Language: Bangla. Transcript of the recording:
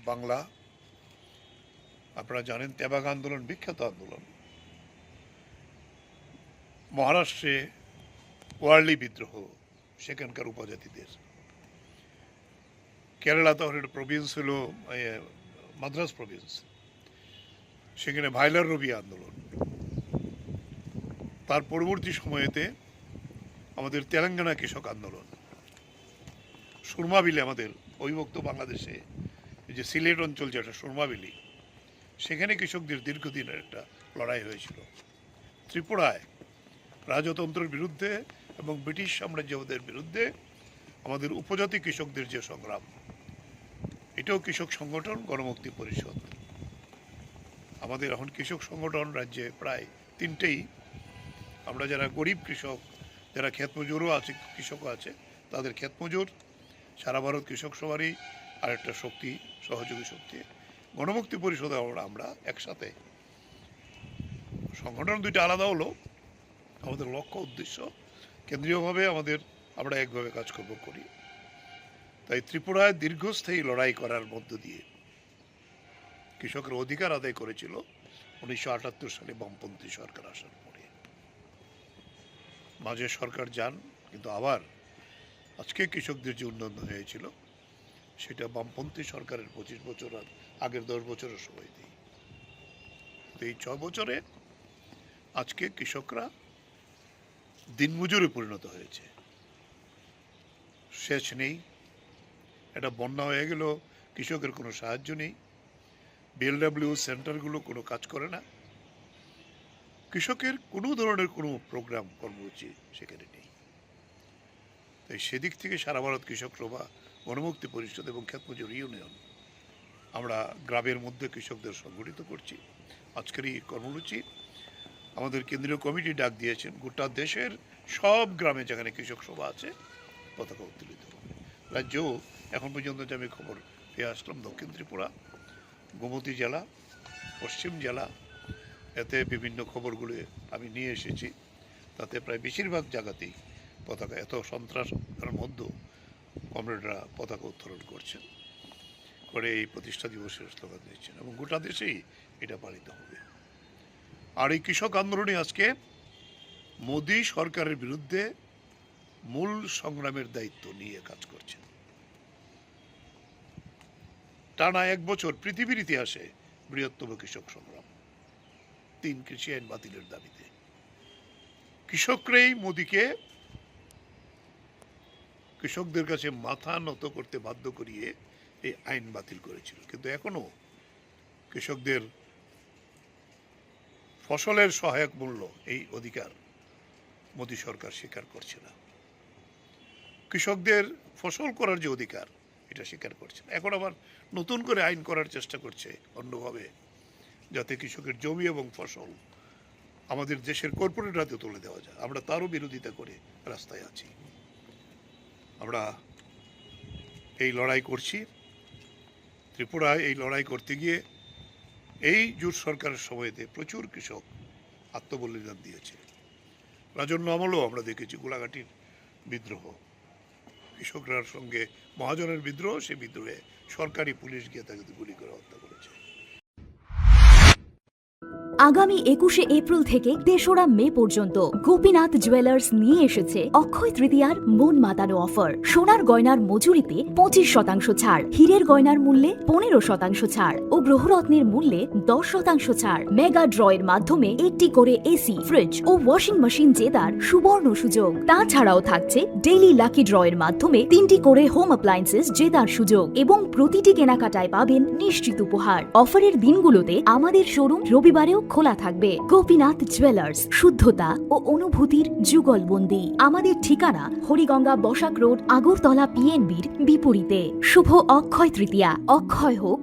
বাংলা, আপনারা জানেন তেবাগ আন্দোলন বিখ্যাত আন্দোলন, মহারাষ্ট্রে ওয়ার্লি বিদ্রোহ সেখানকার উপজাতিদের, কেরালা তখন প্রভিন্স হলো মাদ্রাস প্রভিন্স, সেখানে ভাইলার রবি আন্দোলন। তার পরবর্তী সময়েতে আমাদের তেলেঙ্গানা কৃষক আন্দোলন, সুরমাবিলি, আমাদের অবিভক্ত বাংলাদেশে যে সিলেট অঞ্চল যেটা সুরমাবিলি, সেখানে কৃষকদের দীর্ঘদিনের একটা লড়াই হয়েছিল। ত্রিপুরায় রাজতন্ত্রের বিরুদ্ধে এবং ব্রিটিশ সাম্রাজ্যবাদের বিরুদ্ধে আমাদের উপজাতি কৃষকদের যে সংগ্রাম, এটাও কৃষক সংগঠন গণমুক্তি পরিষদ। আমাদের এখন কৃষক সংগঠন রাজ্যে প্রায় তিনটেই। আমরা যারা গরিব কৃষক, যারা ক্ষেত মজুরও আছে, কৃষকও আছে, তাদের ক্ষেত মজুর, সারা ভারত কৃষক সভারই আরেকটা শক্তি, সহযোগী শক্তি গণমুক্তি পরিষদে আমরা একসাথে। সংগঠন দুইটা আলাদা হলো, আমাদের লক্ষ্য উদ্দেশ্য কেন্দ্রীয়ভাবে আমরা একভাবে কাজকর্ম করি। তাই ত্রিপুরায় দীর্ঘস্থায়ী লড়াই করার মধ্য দিয়ে কৃষকের অধিকার আদায় করেছিল 1978 সালে বামপন্থী সরকার আসার পরে। মাঝে সরকার যান, কিন্তু আবার আজকে কৃষকদের যে উন্নয়ন হয়েছিল সেটা বামপন্থী সরকারের 25 বছর আগের 10 বছরের সময় দিই। এই 6 বছরে আজকে কৃষকরা দিনমজুরে পরিণত হয়েছে। সেচ নেই, এটা বন্যা হয়ে গেল, কৃষকের কোনো সাহায্য নেই, বিএলডব্লিউ সেন্টারগুলো কোনো কাজ করে না, কৃষকের কোনো ধরনের কোনো প্রোগ্রাম কর্মসূচি সেখানে নেই। তাই সেদিক থেকে সারা ভারত কৃষক সভা, গণমুক্তি পরিষদ এবং ক্ষেতমজুর ইউনিয়ন আমরা গ্রামের মধ্যে কৃষকদের সংগঠিত করছি। আজকের এই কর্মসূচি আমাদের কেন্দ্রীয় কমিটি ডাক দিয়েছেন, গোটা দেশের সব গ্রামে যেখানে কৃষক সভা আছে পতাকা উত্তোলিত হবে। রাজ্যেও এখন পর্যন্ত যে আমি খবর পেয়ে আসলাম, দক্ষিণ ত্রিপুরা, গোমতী জেলা, পশ্চিম জেলা, এতে বিভিন্ন খবরগুলো আমি নিয়ে এসেছি, তাতে প্রায় বেশিরভাগ জায়গাতেই পতাকা, এত সন্ত্রাসের মধ্যেও কমরেডরা পতাকা উত্তোলন করছেন, করে এই প্রতিষ্ঠা দিবসের স্লোগান দিচ্ছেন, এবং গোটা দেশেই এটা পালিত হবে। আর এই কৃষক আন্দোলনে আজকে মোদী সরকারের বিরুদ্ধে মূল সংগ্রামের দায়িত্ব নিয়ে কাজ করছেন। টানা 1 বছর পৃথিবীর ইতিহাসে বৃহত্তম কৃষক সংগ্রাম, 3 কৃষি আইন বাতিলের দাবিতে কৃষকরাই মোদীকে কৃষকদের কাছে মাথা নত করতে বাধ্য করিয়ে এই আইন বাতিল করেছিল। কিন্তু এখনো কৃষকদের ফসলের সহায়ক মূল্য, এই অধিকার মোদী সরকার স্বীকার করছে না। কৃষকদের ফসল করার যে অধিকার, এটা স্বীকার করছে না। এখন আবার নতুন করে আইন করার চেষ্টা করছে অন্যভাবে, যাতে কৃষকের জমি এবং ফসল আমাদের দেশের কর্পোরেট হাতে তুলে দেওয়া যায়। আমরা তারও বিরোধিতা করে রাস্তায় আছি। আমরা এই লড়াই করছি। ত্রিপুরায় এই লড়াই করতে গিয়ে এই জোট সরকারের সময়তে প্রচুর কৃষক আত্মবলিদান দিয়েছে। রাজন্য আমলেও আমরা দেখেছি গোলাঘাটির বিদ্রোহ, কৃষকরার সঙ্গে মহাজনের বিদ্রোহ, সেই বিদ্রোহে সরকারি পুলিশ গিয়ে তাকে গুলি করে হত্যা করেছে। আগামী 21শে এপ্রিল থেকে 3রা মে পর্যন্ত গোপীনাথ জুয়েলার্স নিয়ে এসেছে অক্ষয় তৃতীয়ার মন মাতানো অফার। সোনার গয়নার মজুরিতে 25% ছাড়, হীরের গয়নার মূল্যে 15% ছাড় ও গ্রহরত্নের মূল্যে 10% ছাড়। মেগা ড্রয়ের মাধ্যমে একটি করে এসি, ফ্রিজ ও ওয়াশিং মেশিন জেতার সুবর্ণ সুযোগ। তাছাড়াও থাকছে ডেইলি লাকি ড্রয়ের মাধ্যমে 3টি করে হোম অ্যাপ্লায়েন্সেস জেতার সুযোগ এবং প্রতিটি কেনাকাটায় পাবেন নিশ্চিত উপহার। অফারের দিনগুলোতে আমাদের শোরুম রবিবারেও খোলা থাকবে। গোপীনাথ জুয়েলার্স, শুদ্ধতা ও অনুভূতির যুগলবন্দি। আমাদের ঠিকানা হরিগঙ্গা বসাক রোড, আগরতলা PNBর বিপরীতে। শুভ অক্ষয় তৃতীয়া। অক্ষয় হোক